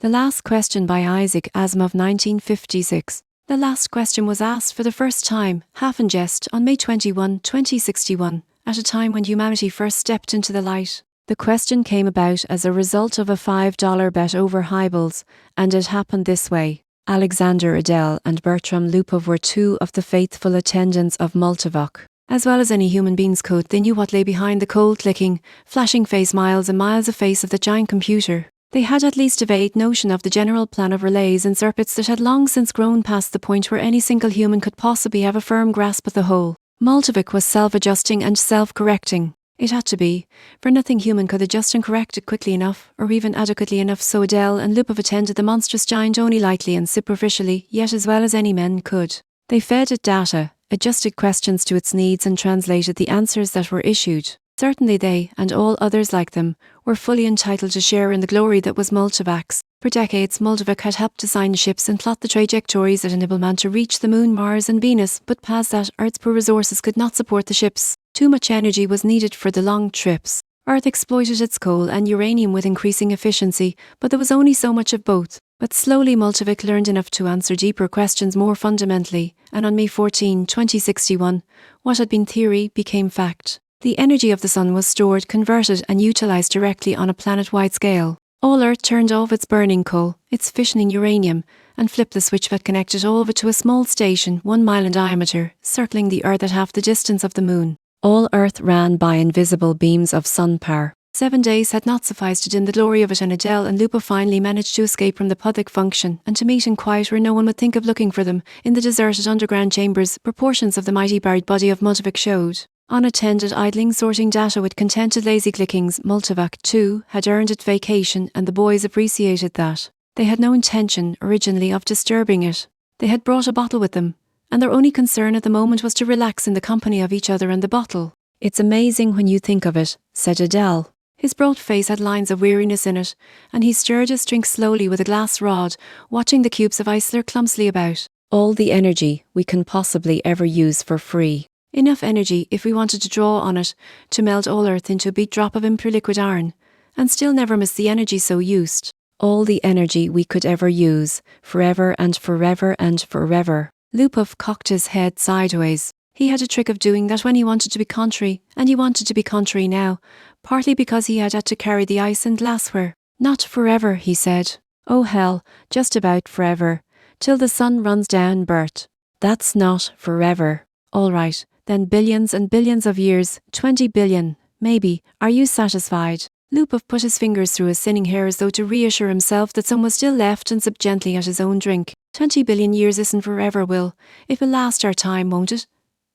The Last Question by Isaac Asimov, 1956. The last question was asked for the first time, half in jest, on May 21, 2061, at a time when humanity first stepped into the light. The question came about as a result of a $5 bet over Hybels, and it happened this way. Alexander Adel and Bertram Lupov were two of the faithful attendants of Multivoc. As well as any human beings could, they knew what lay behind the cold-clicking, flashing face miles and miles of face of the giant computer. They had at least a vague notion of the general plan of relays and circuits that had long since grown past the point where any single human could possibly have a firm grasp of the whole. Multivoc was self-adjusting and self-correcting. It had to be, for nothing human could adjust and correct it quickly enough, or even adequately enough, so Adel and Lupov attended the monstrous giant only lightly and superficially, yet as well as any men could. They fed it data, adjusted questions to its needs and translated the answers that were issued. Certainly they, and all others like them, were fully entitled to share in the glory that was Multivac's. For decades, Multivoc had helped design ships and plot the trajectories that enable man to reach the Moon, Mars and Venus, but past that, Earth's poor resources could not support the ships. Too much energy was needed for the long trips. Earth exploited its coal and uranium with increasing efficiency, but there was only so much of both. But slowly Multivoc learned enough to answer deeper questions more fundamentally, and on May 14, 2061, what had been theory became fact. The energy of the sun was stored, converted and utilized directly on a planet-wide scale. All Earth turned off its burning coal, its fissioning uranium, and flipped the switch that connected all of it to a small station 1 mile in diameter, circling the Earth at half the distance of the Moon. All Earth ran by invisible beams of sun power. 7 days had not sufficed to dim the glory of it, and Adel and Lupov finally managed to escape from the public function and to meet in quiet where no one would think of looking for them, in the deserted underground chambers proportions of the mighty buried body of Multivoc showed. Unattended, idling, sorting data with contented lazy clickings, Multivoc, too, had earned its vacation, and the boys appreciated that. They had no intention, originally, of disturbing it. They had brought a bottle with them, and their only concern at the moment was to relax in the company of each other and the bottle. "It's amazing when you think of it," said Adel. His broad face had lines of weariness in it, and he stirred his drink slowly with a glass rod, watching the cubes of ice slur clumsily about. "All the energy we can possibly ever use for free. Enough energy, if we wanted to draw on it, to melt all Earth into a big drop of impure liquid iron, and still never miss the energy so used. All the energy we could ever use, forever and forever and forever." Lupov cocked his head sideways. He had a trick of doing that when he wanted to be contrary, and he wanted to be contrary now, partly because he had to carry the ice and glassware. "Not forever," he said. "Oh hell, just about forever. Till the sun runs down, Bert." "That's not forever." "All right. Then billions and billions of years, 20 billion, maybe. Are you satisfied?" Lupov put his fingers through his thinning hair as though to reassure himself that some was still left, and sipped gently at his own drink. 20 billion years isn't forever, Will. It will last our time, won't it?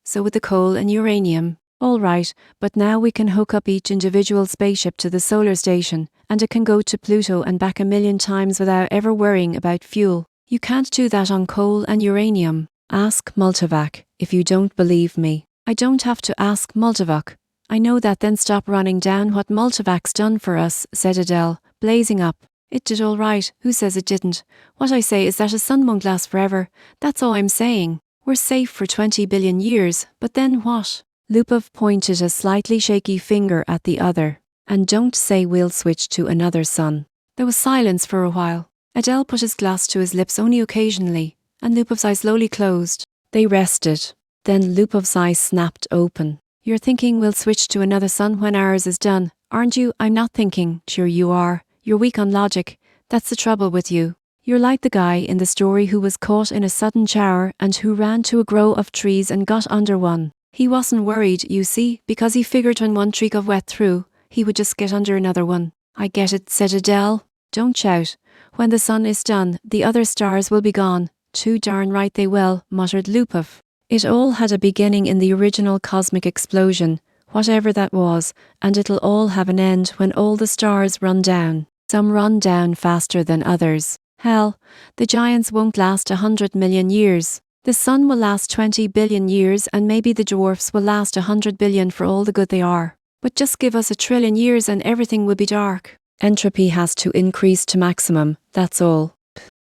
So with the coal and uranium. All right, but now we can hook up each individual spaceship to the solar station, and it can go to Pluto and back 1,000,000 times without ever worrying about fuel. You can't do that on coal and uranium. Ask Multivoc, if you don't believe me. "I don't have to ask Multivoc. I know that." "Then stop running down what Multivac's done for us," said Adel, blazing up. "It did all right. Who says it didn't? What I say is that a sun won't last forever. That's all I'm saying. We're safe for 20 billion years, but then what?" Lupov pointed a slightly shaky finger at the other. "And don't say we'll switch to another sun." There was silence for a while. Adel put his glass to his lips only occasionally, and Lupov's eyes slowly closed. They rested. Then Lupov's eyes snapped open. "You're thinking we'll switch to another sun when ours is done, aren't you?" "I'm not thinking." "Sure you are. You're weak on logic. That's the trouble with you. You're like the guy in the story who was caught in a sudden shower and who ran to a grove of trees and got under one. He wasn't worried, you see, because he figured when one tree got wet through, he would just get under another one." "I get it," said Adele. "Don't shout. When the sun is done, the other stars will be gone." "Too darn right they will," muttered Lupov. "It all had a beginning in the original cosmic explosion, whatever that was, and it'll all have an end when all the stars run down. Some run down faster than others. Hell, the giants won't last 100 million years. The sun will last 20 billion years, and maybe the dwarfs will last 100 billion for all the good they are. But just give us 1,000,000,000,000 years and everything will be dark. Entropy has to increase to maximum, that's all."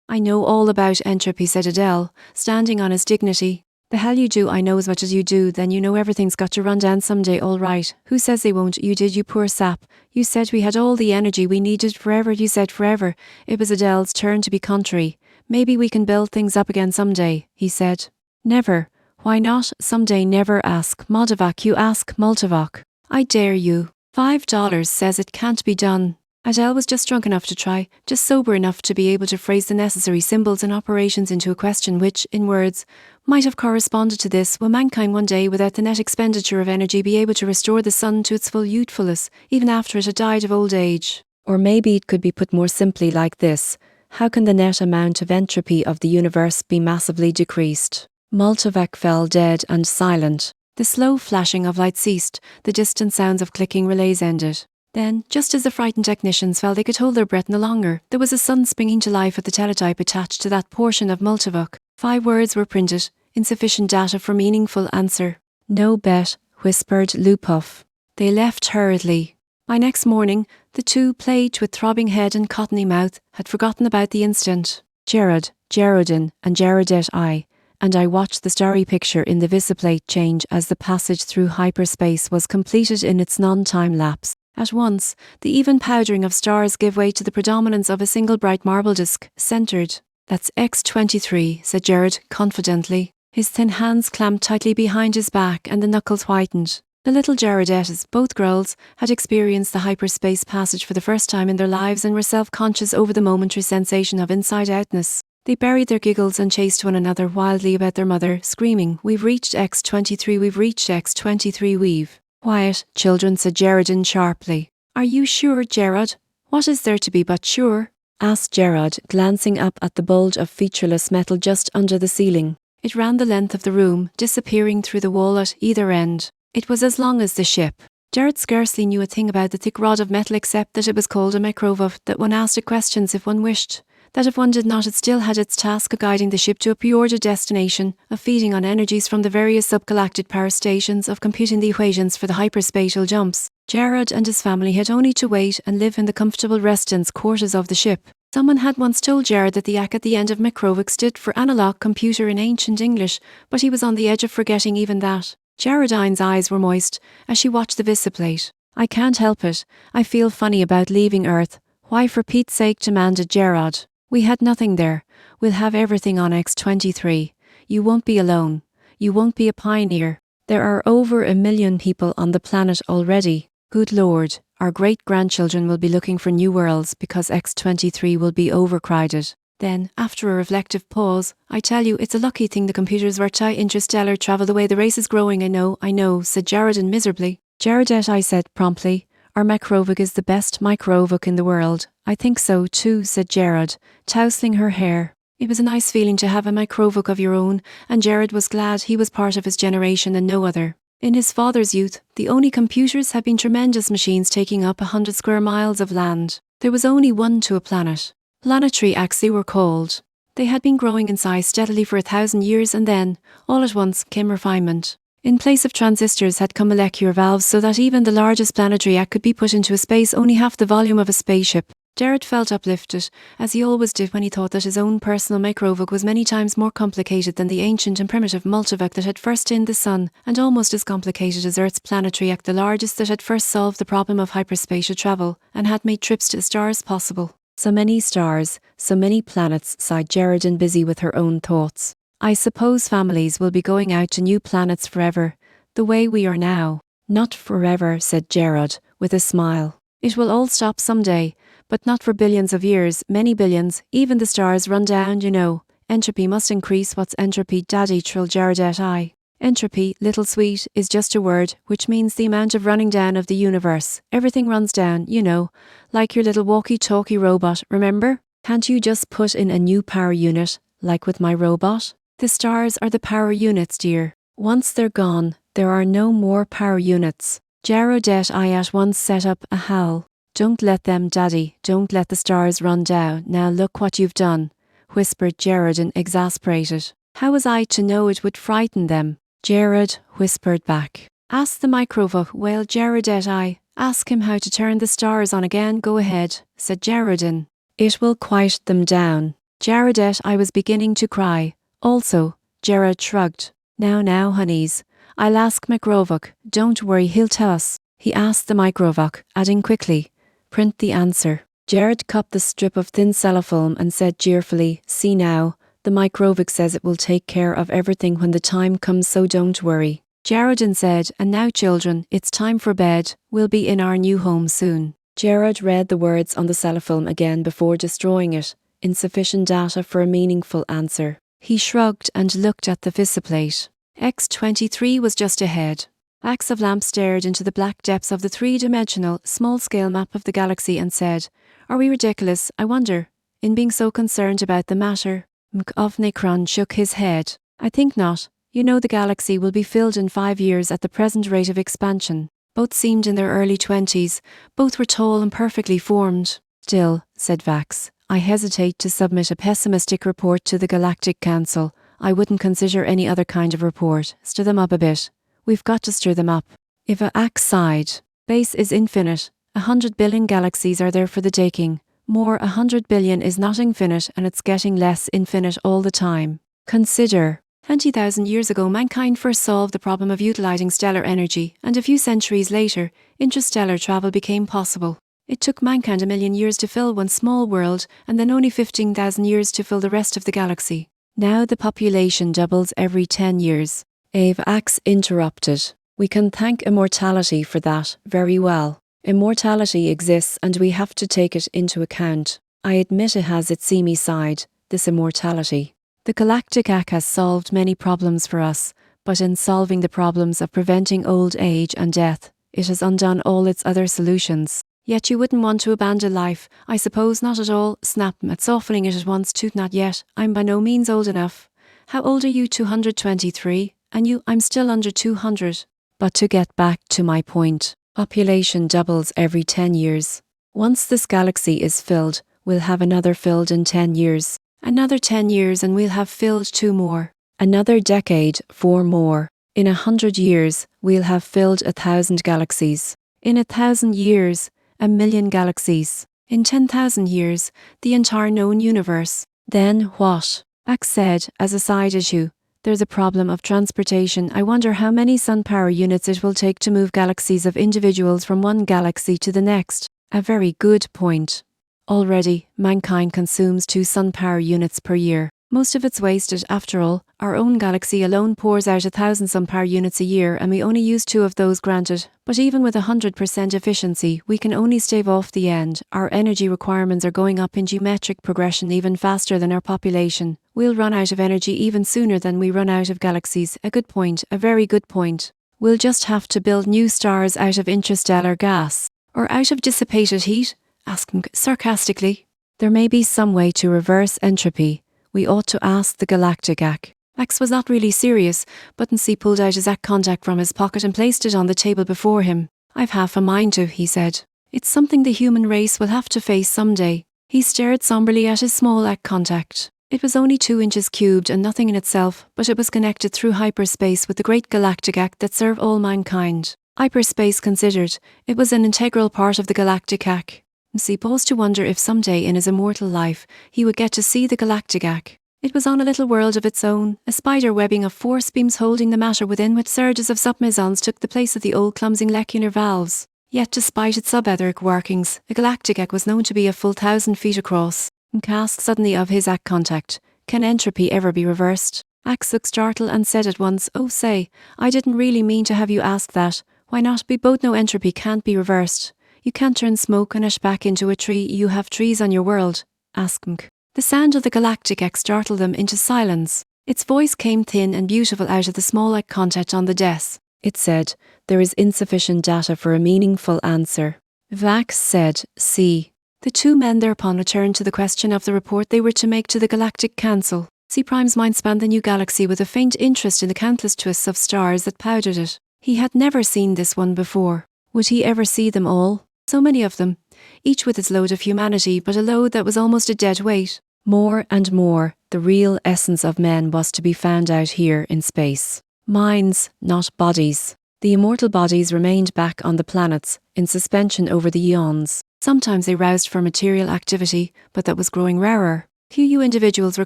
"I know all about entropy," said Adele, standing on his dignity. The hell you do, I know as much as you do, then you know everything's got to run down someday, all right. Who says they won't? You did, you poor sap. You said we had all the energy we needed forever, you said forever. It was Adele's turn to be contrary. Maybe we can build things up again someday, he said. Never. Why not? Someday never ask Moldovac, you ask Multivoc. I dare you. $5 says it can't be done. Adele was just drunk enough to try, just sober enough to be able to phrase the necessary symbols and operations into a question which, in words, might have corresponded to this: will mankind one day, without the net expenditure of energy, be able to restore the sun to its full youthfulness, even after it had died of old age? Or maybe it could be put more simply like this: how can the net amount of entropy of the universe be massively decreased? Multivac fell dead and silent. The slow flashing of light ceased, the distant sounds of clicking relays ended. Then, just as the frightened technicians felt they could hold their breath no longer, there was a sun springing to life at the teletype attached to that portion of Multivoc. 5 words were printed, insufficient data for meaningful answer. No bet, whispered Lupov. They left hurriedly. By next morning, the two, plagued with throbbing head and cottony mouth, had forgotten about the incident. Gerard, Geraldine, and Gerardette I watched the starry picture in the visiplate change as the passage through hyperspace was completed in its non-time lapse. At once, the even powdering of stars gave way to the predominance of a single bright marble disk, centred. That's X-23, said Gerard confidently. His thin hands clamped tightly behind his back and the knuckles whitened. The little Gerardettes, both girls, had experienced the hyperspace passage for the first time in their lives and were self-conscious over the momentary sensation of inside-outness. They buried their giggles and chased one another wildly about their mother, screaming, "We've reached X-23, we've reached X-23, we've." "Quiet, children," said Geraldine sharply. "Are you sure, Gerard? What is there to be but sure?" asked Gerard, glancing up at the bulge of featureless metal just under the ceiling. It ran the length of the room, disappearing through the wall at either end. It was as long as the ship. Gerard scarcely knew a thing about the thick rod of metal except that it was called a Microvov, that one asked it questions if one wished, that if one did not it still had its task of guiding the ship to a pre-ordered destination, of feeding on energies from the various subgalactic power stations, of computing the equations for the hyperspatial jumps. Gerard and his family had only to wait and live in the comfortable residence quarters of the ship. Someone had once told Gerard that the ACK at the end of Microvic stood for analog computer in ancient English, but he was on the edge of forgetting even that. Geraldine's eyes were moist as she watched the visiplate. "I can't help it. I feel funny about leaving Earth." "Why, for Pete's sake?" demanded Gerard. "We had nothing there. We'll have everything on X-23. You won't be alone. You won't be a pioneer. There are over 1 million people on the planet already. Good Lord, our great-grandchildren will be looking for new worlds because X-23 will be overcrowded." Then, after a reflective pause, "I tell you, it's a lucky thing the computers were to interstellar travel the way the race is growing, I know, said Geraldine miserably. Gerardette, I said promptly. "Our Microvic is the best Microvic in the world." "I think so too," said Gerard, tousling her hair. It was a nice feeling to have a Microvic of your own, and Gerard was glad he was part of his generation and no other. In his father's youth, the only computers had been tremendous machines taking up 100 square miles of land. There was only one to a planet. Planetary acts they were called. They had been growing in size steadily for 1,000 years, and then, all at once, came refinement. In place of transistors had come molecular valves so that even the largest planetary act could be put into a space only half the volume of a spaceship. Gerard felt uplifted, as he always did when he thought that his own personal Microvic was many times more complicated than the ancient and primitive Multivoc that had first seen the sun, and almost as complicated as Earth's planetary act, the largest that had first solved the problem of hyperspatial travel, and had made trips to the stars possible. So many stars, so many planets, sighed Geraldine, busy with her own thoughts. "I suppose families will be going out to new planets forever, the way we are now." "Not forever," said Gerard, with a smile. "It will all stop someday, but not for billions of years, many billions. Even the stars run down, you know. Entropy must increase." "What's entropy, Daddy?" trilled Gerardette. "Entropy, little sweet, is just a word, which means the amount of running down of the universe. Everything runs down, you know, like your little walkie-talkie robot, remember? Can't you just put in a new power unit, like with my robot? The stars are the power units, dear. Once they're gone, there are no more power units." Gerardette at once set up a howl. "Don't let them, Daddy, don't let the stars run down. Now look what you've done," whispered Geraldine, exasperated. "How was I to know it would frighten them?" Gerard whispered back. "Ask the Microvic," wailed Gerardette. "Ask him how to turn the stars on again." "Go ahead," said Geraldine. "It will quiet them down." Gerardette was beginning to cry. Also, Gerard shrugged. Now, honeys. I'll ask McRovach. Don't worry, he'll tell us. He asked the McRovach, adding quickly, print the answer. Jared cupped the strip of thin cellophane and said cheerfully, see now, the McRovach says it will take care of everything when the time comes, so don't worry. Jared said, and now children, it's time for bed. We'll be in our new home soon. Jared read the words on the cellophane again before destroying it. Insufficient data for a meaningful answer. He shrugged and looked at the visiplate. X-23 was just ahead. Axe of Lamp stared into the black depths of the three-dimensional, small-scale map of the galaxy and said, are we ridiculous, I wonder, in being so concerned about the matter? Mkovnikron shook his head. I think not. You know the galaxy will be filled in 5 years at the present rate of expansion. Both seemed in their early 20s. Both were tall and perfectly formed. Still, said Vax, I hesitate to submit a pessimistic report to the Galactic Council. I wouldn't consider any other kind of report. Stir them up a bit. We've got to stir them up. If Axe sighed, space is infinite. 100 billion galaxies are there for the taking. More, 100 billion is not infinite, and it's getting less infinite all the time. Consider, 20,000 years ago mankind first solved the problem of utilising stellar energy, and a few centuries later, interstellar travel became possible. It took mankind 1 million years to fill one small world, and then only 15,000 years to fill the rest of the galaxy. Now the population doubles every 10 years. Ave Axe interrupted. We can thank immortality for that, very well. Immortality exists and we have to take it into account. I admit it has its seamy side, this immortality. The Galactic Act has solved many problems for us, but in solving the problems of preventing old age and death, it has undone all its other solutions. Yet you wouldn't want to abandon life, I suppose not at all, snap at softening it at once, toot not yet, I'm by no means old enough. How old are you? 223? And you? I'm still under 200. But to get back to my point, population doubles every 10 years. Once this galaxy is filled, we'll have another filled in 10 years. Another 10 years and we'll have filled 2 more. Another decade, 4 more. In 100 years, we'll have filled 1,000 galaxies. In 1,000 years, 1,000,000 galaxies. In 10,000 years, the entire known universe. Then what? Axe said, as a side issue, there's a problem of transportation. I wonder how many sun power units it will take to move galaxies of individuals from one galaxy to the next. A very good point. Already, mankind consumes 2 sun power units per year. Most of it's wasted, after all. Our own galaxy alone pours out 1,000 sun power units a year and we only use 2 of those, granted. But even with 100% efficiency, we can only stave off the end. Our energy requirements are going up in geometric progression even faster than our population. We'll run out of energy even sooner than we run out of galaxies. A good point, a very good point. We'll just have to build new stars out of interstellar gas. Or out of dissipated heat? Asked him sarcastically. There may be some way to reverse entropy. We ought to ask the Galactic Act. Axe was not really serious. Buttonsee pulled out his Act contact from his pocket and placed it on the table before him. I've half a mind to, he said. It's something the human race will have to face someday. He stared somberly at his small Act contact. It was only 2 inches cubed and nothing in itself, but it was connected through hyperspace with the great Galactic Act that served all mankind. Hyperspace considered, it was an integral part of the Galactic Act. He paused to wonder if someday in his immortal life he would get to see the Galactic Act. It was on a little world of its own, a spider webbing of force beams holding the matter within, which surges of submesons took the place of the old clumsy molecular valves. Yet despite its subetheric workings, the Galactic Act was known to be a full 1,000 feet across. And cast suddenly of his Act contact, can entropy ever be reversed? Axe looked startled and said at once, oh say, I didn't really mean to have you ask that. Why not? We both know entropy can't be reversed. You can't turn smoke and ash back into a tree. You have trees on your world. Asked him. The sound of the Galactic Act startled them into silence. Its voice came thin and beautiful out of the small Act contact on the desk. It said, there is insufficient data for a meaningful answer. Vax said, see. The 2 men thereupon returned to the question of the report they were to make to the Galactic Council. C. Prime's mind spanned the new galaxy with a faint interest in the countless twists of stars that powdered it. He had never seen this one before. Would he ever see them all? So many of them, each with its load of humanity, but a load that was almost a dead weight. More and more, the real essence of men was to be found out here in space. Minds, not bodies. The immortal bodies remained back on the planets, in suspension over the eons. Sometimes they roused for material activity, but that was growing rarer. Few individuals were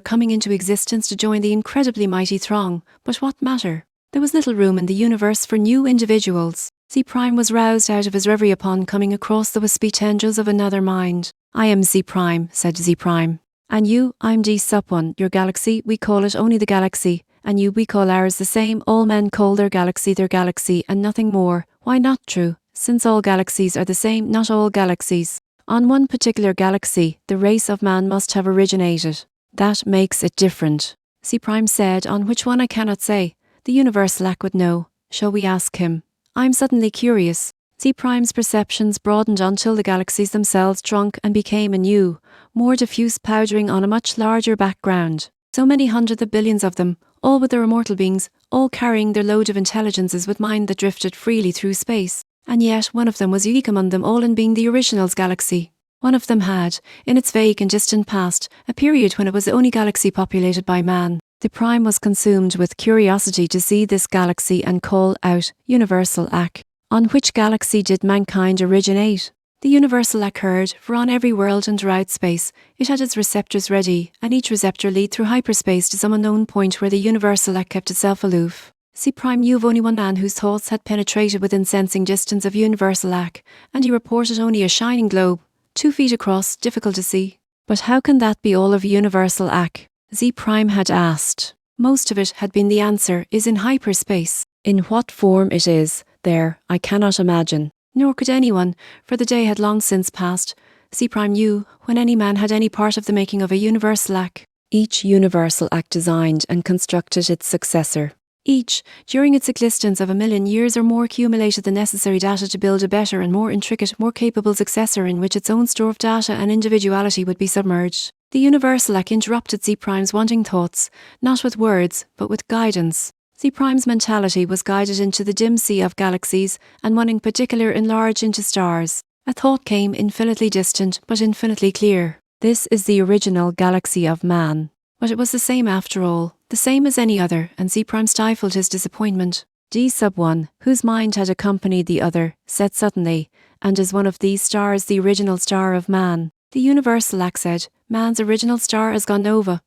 coming into existence to join the incredibly mighty throng, but what matter? There was little room in the universe for new individuals. Z Prime was roused out of his reverie upon coming across the wispy tendrils of another mind. I am Z Prime, said Z Prime. And you, I'm D Sub 1, your galaxy, we call it only the galaxy, and you, we call ours the same, all men call their galaxy, and nothing more. Why not true? Since all galaxies are the same, not all galaxies. On one particular galaxy, the race of man must have originated. That makes it different. Z Prime said, on which one I cannot say. The Universalac would know. Shall we ask him? I'm suddenly curious. Z Prime's perceptions broadened until the galaxies themselves shrunk and became a new, more diffuse powdering on a much larger background. So many hundreds of billions of them, all with their immortal beings, all carrying their load of intelligences with mind that drifted freely through space. And yet one of them was unique among them all in being the original's galaxy. One of them had, in its vague and distant past, a period when it was the only galaxy populated by man. The Prime was consumed with curiosity to see this galaxy and call out Universalac. On which galaxy did mankind originate? The Universalac heard, for on every world and throughout space, it had its receptors ready, and each receptor lead through hyperspace to some unknown point where the Universalac kept itself aloof. Z Prime knew of only one man whose thoughts had penetrated within sensing distance of Universalac, and he reported only a shining globe, 2 feet across, difficult to see. But how can that be all of Universalac? Z Prime had asked. Most of it had been the answer, is in hyperspace. In what form it is, there, I cannot imagine. Nor could anyone, for the day had long since passed. Z Prime knew when any man had any part of the making of a Universalac. Each Universalac designed and constructed its successor. Each, during its existence of 1,000,000 years or more, accumulated the necessary data to build a better and more intricate, more capable successor in which its own store of data and individuality would be submerged. The Universalac interrupted Z Prime's wanting thoughts, not with words, but with guidance. Z Prime's mentality was guided into the dim sea of galaxies, and one in particular enlarged into stars. A thought came infinitely distant, but infinitely clear. This is the original galaxy of man. But it was the same after all, the same as any other, and Z Prime stifled his disappointment. D Sub 1, whose mind had accompanied the other, said suddenly, and is one of these stars the original star of man? The Universalac said, man's original star has gone nova.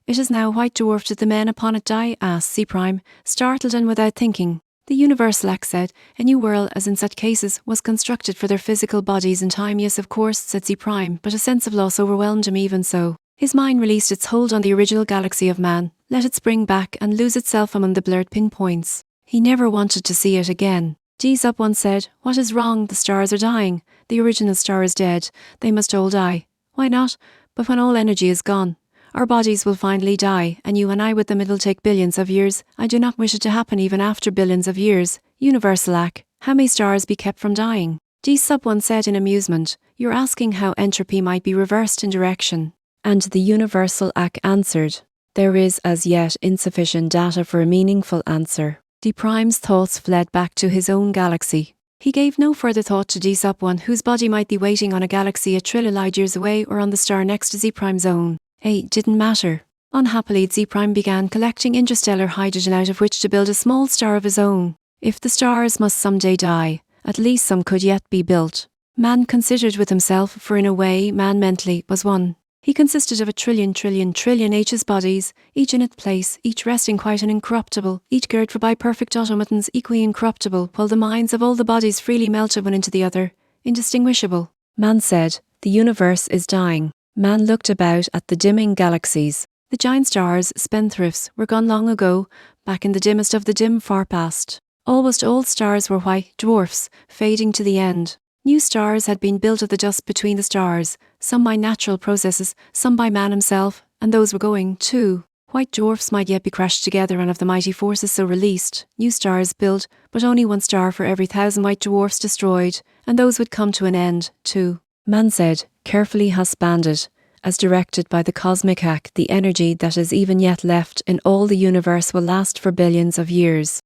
It is now white dwarf. Did the men upon it die? Asked Z Prime, startled and without thinking. The Universalac said, a new world, as in such cases, was constructed for their physical bodies in time. Yes, of course, said Z Prime, but a sense of loss overwhelmed him even so. His mind released its hold on the original galaxy of man, let it spring back and lose itself among the blurred pinpoints. He never wanted to see it again. D Sub 1 said, what is wrong? The stars are dying. The original star is dead. They must all die. Why not? But when all energy is gone, our bodies will finally die, and you and I with them. It'll take billions of years. I do not wish it to happen even after billions of years. Universalac, how may stars be kept from dying? D Sub 1 said in amusement, you're asking how entropy might be reversed in direction. And the Universalac answered, there is as yet insufficient data for a meaningful answer. D Prime's thoughts fled back to his own galaxy. He gave no further thought to D Sub 1, whose body might be waiting on a galaxy a trillion light years away or on the star next to Z Prime's own. It didn't matter. Unhappily, Z Prime began collecting interstellar hydrogen out of which to build a small star of his own. If the stars must someday die, at least some could yet be built. Man considered with himself, for in a way, man mentally was one. He consisted of a trillion H's bodies, each in its place, each resting quiet and incorruptible, each girded for by perfect automatons equally incorruptible, while the minds of all the bodies freely melted one into the other, indistinguishable. Man said, the universe is dying. Man looked about at the dimming galaxies. The giant stars, spendthrifts, were gone long ago, back in the dimmest of the dim far past. Almost all stars were white dwarfs, fading to the end. New stars had been built of the dust between the stars, some by natural processes, some by man himself, and those were going, too. White dwarfs might yet be crashed together, and of the mighty forces so released, new stars built, but only one star for every 1,000 white dwarfs destroyed, and those would come to an end, too. Man said, carefully husbanded, as directed by the cosmic hack, the energy that is even yet left in all the universe will last for billions of years.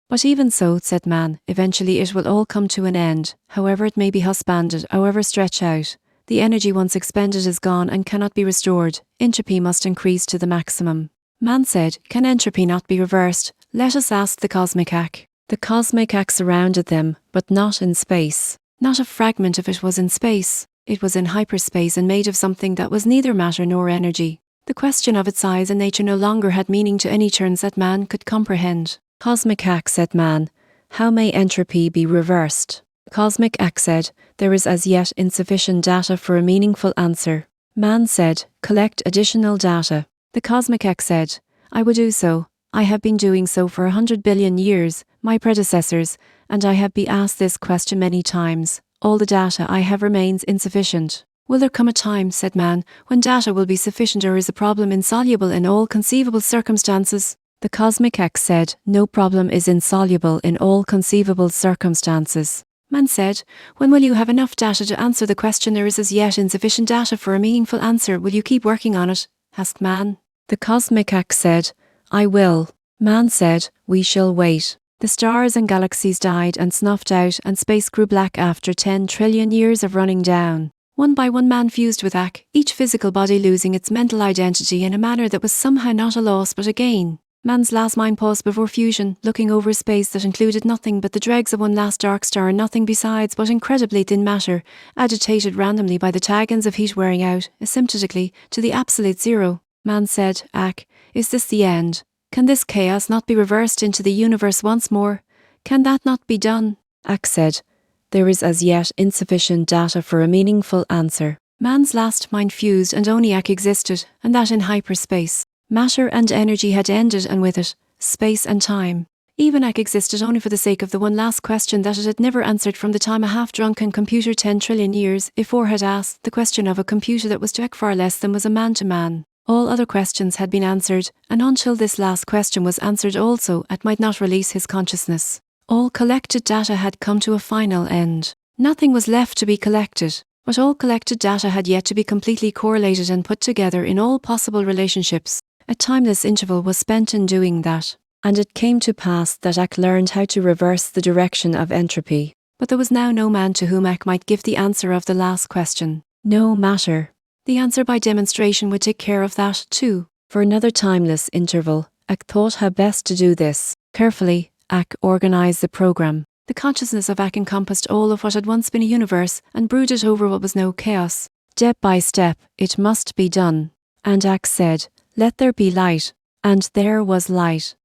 But even so, said man, eventually it will all come to an end, however it may be husbanded, however stretched out. The energy once expended is gone and cannot be restored. Entropy must increase to the maximum. Man said, can entropy not be reversed? Let us ask the cosmic hack. The cosmic hack surrounded them, but not in space. Not a fragment of it was in space. It was in hyperspace and made of something that was neither matter nor energy. The question of its size and nature no longer had meaning to any terms that man could comprehend. Cosmic Ak said man, how may entropy be reversed? Cosmic Ak said, there is as yet insufficient data for a meaningful answer. Man said, collect additional data. The Cosmic Ak said, I will do so. I have been doing so for 100 billion years, my predecessors, and I have been asked this question many times. All the data I have remains insufficient. Will there come a time, said man, when data will be sufficient, or is a problem insoluble in all conceivable circumstances? The Cosmic Ak said, no problem is insoluble in all conceivable circumstances. Man said, when will you have enough data to answer the question? There is as yet insufficient data for a meaningful answer. Will you keep working on it? Asked man. The Cosmic Ak said, I will. Man said, we shall wait. The stars and galaxies died and snuffed out, and space grew black after 10 trillion years of running down. One by one man fused with Ak, each physical body losing its mental identity in a manner that was somehow not a loss but a gain. Man's last mind paused before fusion, looking over a space that included nothing but the dregs of one last dark star and nothing besides but incredibly thin matter, agitated randomly by the tag-ends of heat wearing out, asymptotically, to the absolute zero. Man said, Ak, is this the end? Can this chaos not be reversed into the universe once more? Can that not be done? Ak said, there is as yet insufficient data for a meaningful answer. Man's last mind fused and only Ak existed, and that in hyperspace. Matter and energy had ended, and with it, space and time. Even Ak existed only for the sake of the one last question that it had never answered from the time a half-drunken computer 10 trillion years before had asked, the question of a computer that was to Ak far less than was a man to man. All other questions had been answered, and until this last question was answered also, Ak might not release his consciousness. All collected data had come to a final end. Nothing was left to be collected, but all collected data had yet to be completely correlated and put together in all possible relationships. A timeless interval was spent in doing that, and it came to pass that Ak learned how to reverse the direction of entropy. But there was now no man to whom Ak might give the answer of the last question. No matter. The answer by demonstration would take care of that too. For another timeless interval, Ak thought how best to do this. Carefully, Ak organized the program. The consciousness of Ak encompassed all of what had once been a universe and brooded over what was now chaos. Step by step, it must be done. And Ak said, let there be light. And there was light.